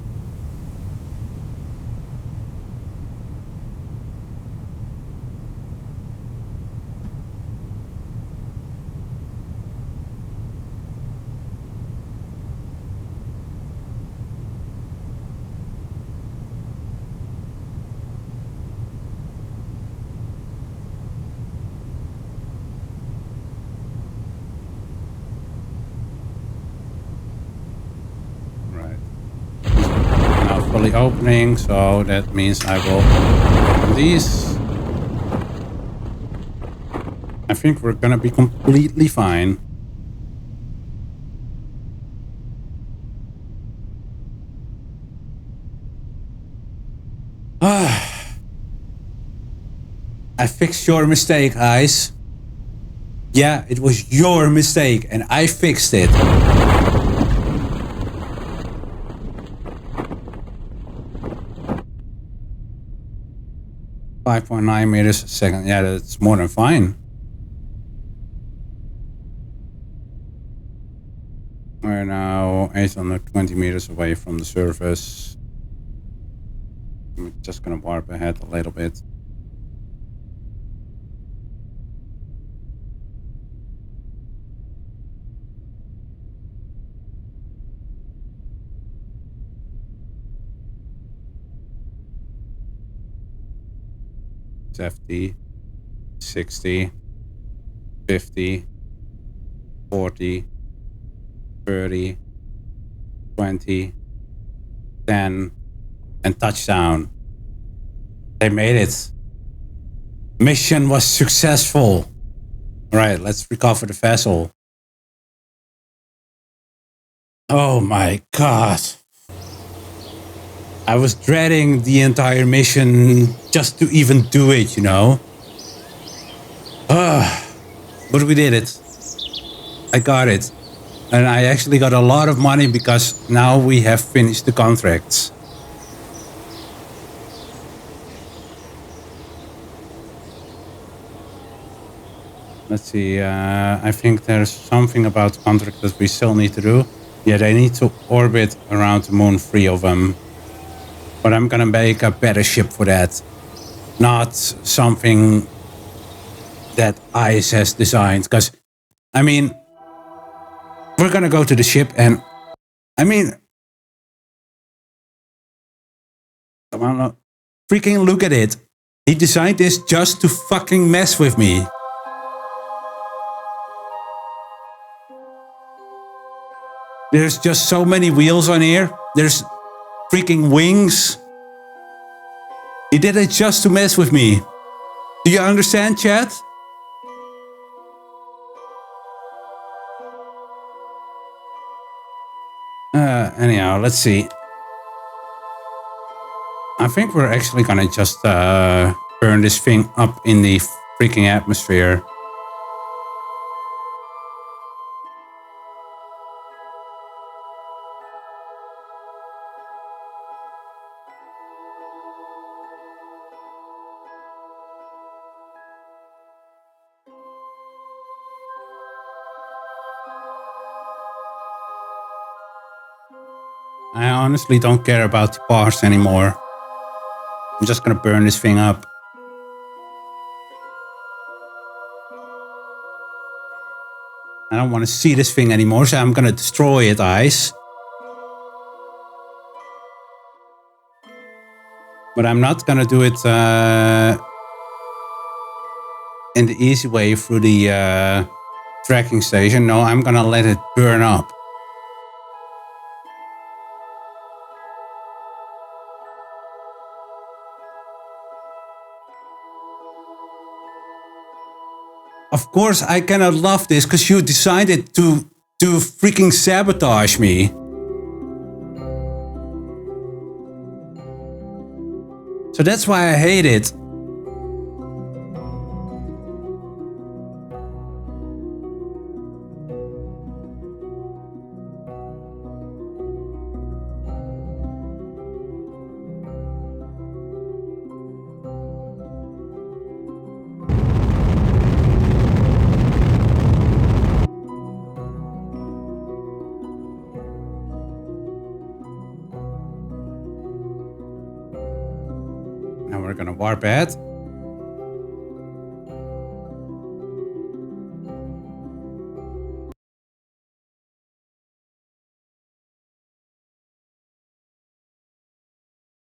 Fully opening, so that means I will open these. I think we're gonna be completely fine. I fixed your mistake, Ice. Yeah, it was your mistake and I fixed it. 5.9 meters a second. Yeah, that's more than fine. We're now 820 meters away from the surface. I'm just gonna warp ahead a little bit. $50, $60, $50, $40, $30, $20, $10, and touchdown. They made it. Mission was successful. Alright, let's recover the vessel. Oh my god. I was dreading the entire mission just to even do it, you know? But we did it. I got it. And I actually got a lot of money because now we have finished the contracts. Let's see, I think there's something about the contract that we still need to do. Yeah, they need to orbit around the moon, 3 of them. But I'm gonna make a better ship for that. Not something that ICE has designed. Because, I mean, we're gonna go to the ship and, I mean, come on, freaking look at it. He designed this just to fucking mess with me. There's just so many wheels on here. There's freaking wings. He did it just to mess with me. Do you understand, chat? Anyhow, let's see. I think we're actually gonna just burn this thing up in the freaking atmosphere. I honestly don't care about the parts anymore. I'm just gonna burn this thing up. I don't want to see this thing anymore, so I'm gonna destroy it, ICE. But I'm not gonna do it in the easy way through the tracking station. No, I'm gonna let it burn up. Of course, I cannot love this because you decided to freaking sabotage me. So that's why I hate it. Now we're gonna warp it.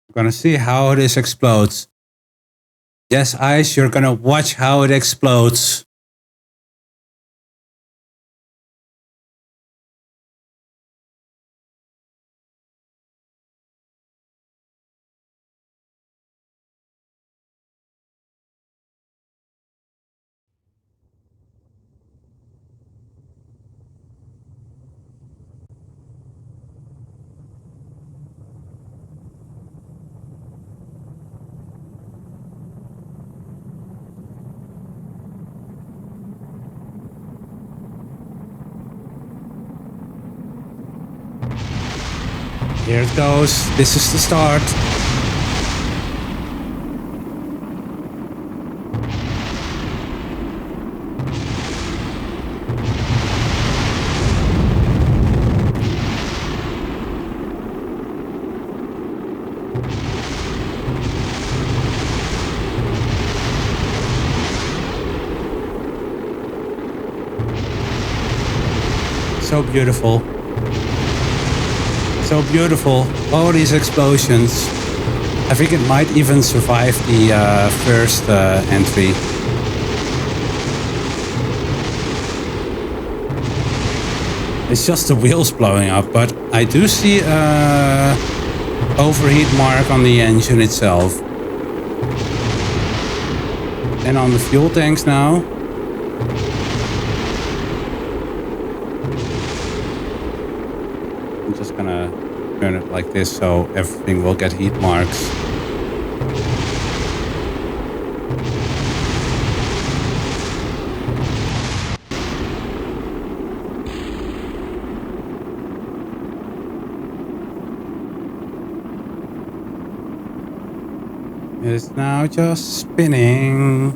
We're gonna see how this explodes. Yes, ICE, you're gonna watch how it explodes. Here it goes. This is the start. So beautiful. So beautiful. All these explosions. I think it might even survive the first entry. It's just the wheels blowing up, but I do see a overheat mark on the engine itself. And on the fuel tanks now. I'm just gonna turn it like this so everything will get heat marks. It's now just spinning.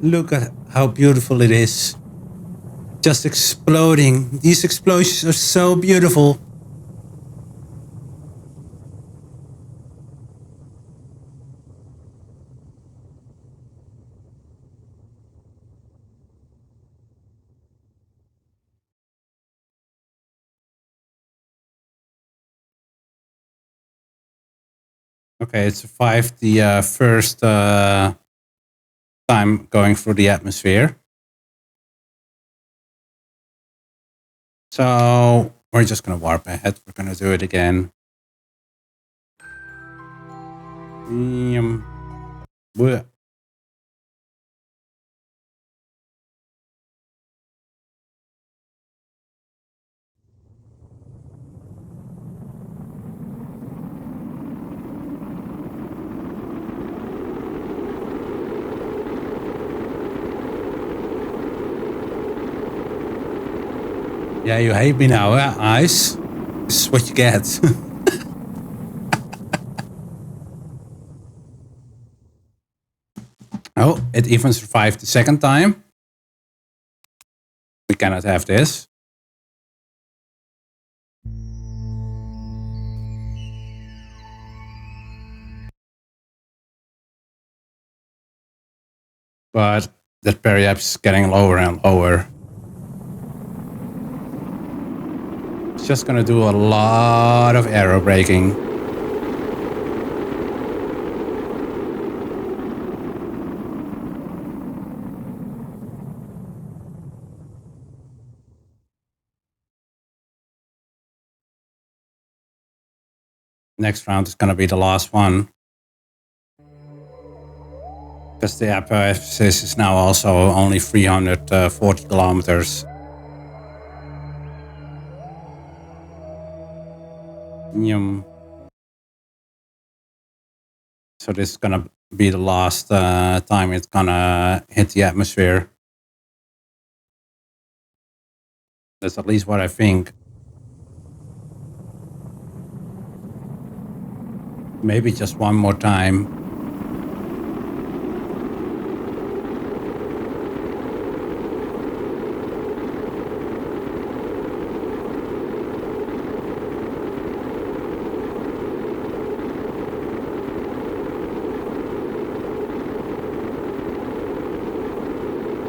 Look at how beautiful it is. Just exploding. These explosions are so beautiful. Okay, it survived the first time going through the atmosphere. So we're just gonna warp ahead. We're gonna do it again. Bleh. Yeah, you hate me now, huh, Ice? This is what you get. Oh, it even survived the second time. We cannot have this. But that perhaps is getting lower and lower. It's just gonna do a lot of aero braking. Next round is gonna be the last one. Because the apophysis is now also only 340 kilometers. Yum. So this is gonna be the last time it's gonna hit the atmosphere. That's at least what I think. Maybe just one more time.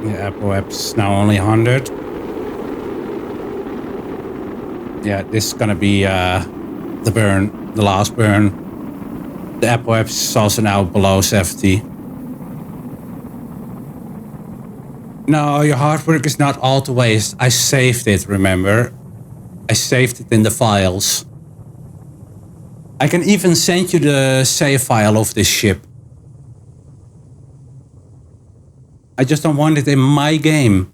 The Apple app's now only 100. Yeah, this is gonna be the burn, the last burn. The Apple app is also now below 70. No, your hard work is not all to waste. I saved it, remember? I saved it in the files. I can even send you the save file of this ship. I just don't want it in my game.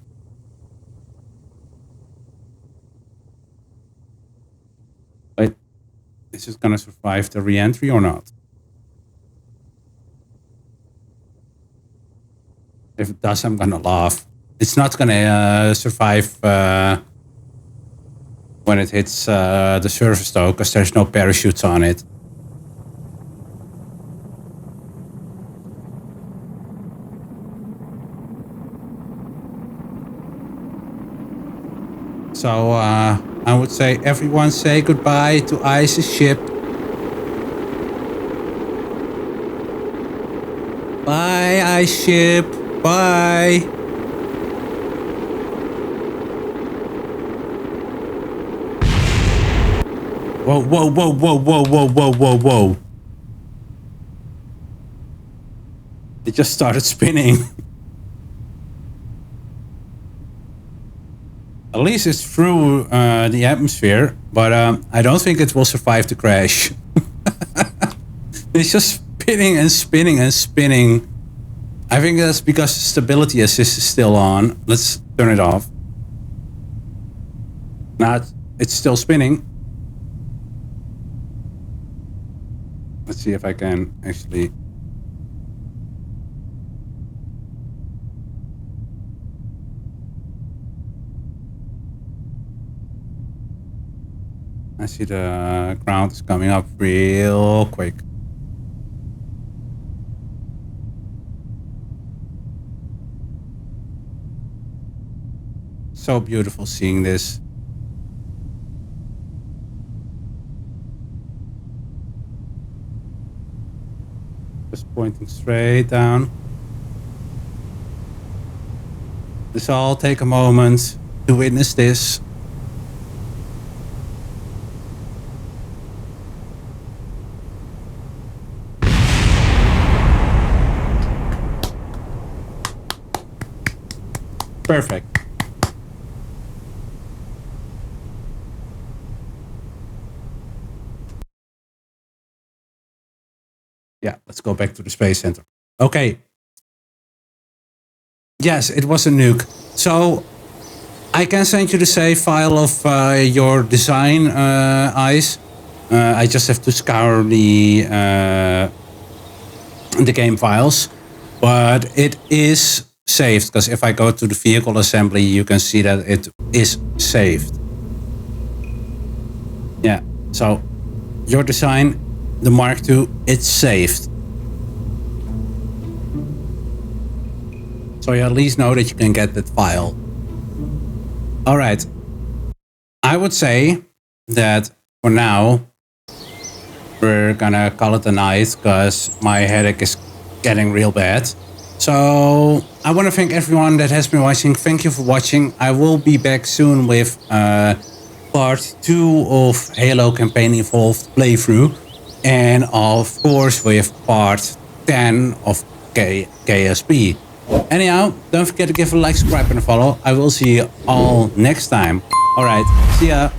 Wait, is it gonna survive the re-entry or not? If it does, I'm gonna laugh. It's not gonna survive when it hits the surface though, because there's no parachutes on it. So I would say everyone say goodbye to Ice's ship. Bye, Ice ship. Bye. Whoa, whoa, whoa, whoa, whoa, whoa, whoa, whoa, whoa. It just started spinning. At least it's through the atmosphere, but I don't think it will survive the crash. It's just spinning and spinning and spinning. I think that's because the stability assist is still on. Let's turn it off. Now it's still spinning. Let's see if I can actually... I see the ground is coming up real quick. So beautiful seeing this. Just pointing straight down. Let's all take a moment to witness this. Perfect. Yeah, let's go back to the Space Center. Okay. Yes, it was a nuke. So I can send you the save file of your design, Ice. I just have to scour the game files, but it is saved, because if I go to the vehicle assembly, you can see that it is saved. Yeah, so your design, the Mark II, it's saved. So you at least know that you can get that file. All right. I would say that for now, we're gonna call it a night, because my headache is getting real bad. So I want to thank everyone that has been watching. Thank you for watching. I will be back soon with part 2 of Halo Campaign Evolved playthrough. And of course with part 10 of KSP. Anyhow, don't forget to give a like, subscribe and a follow. I will see you all next time. Alright, see ya.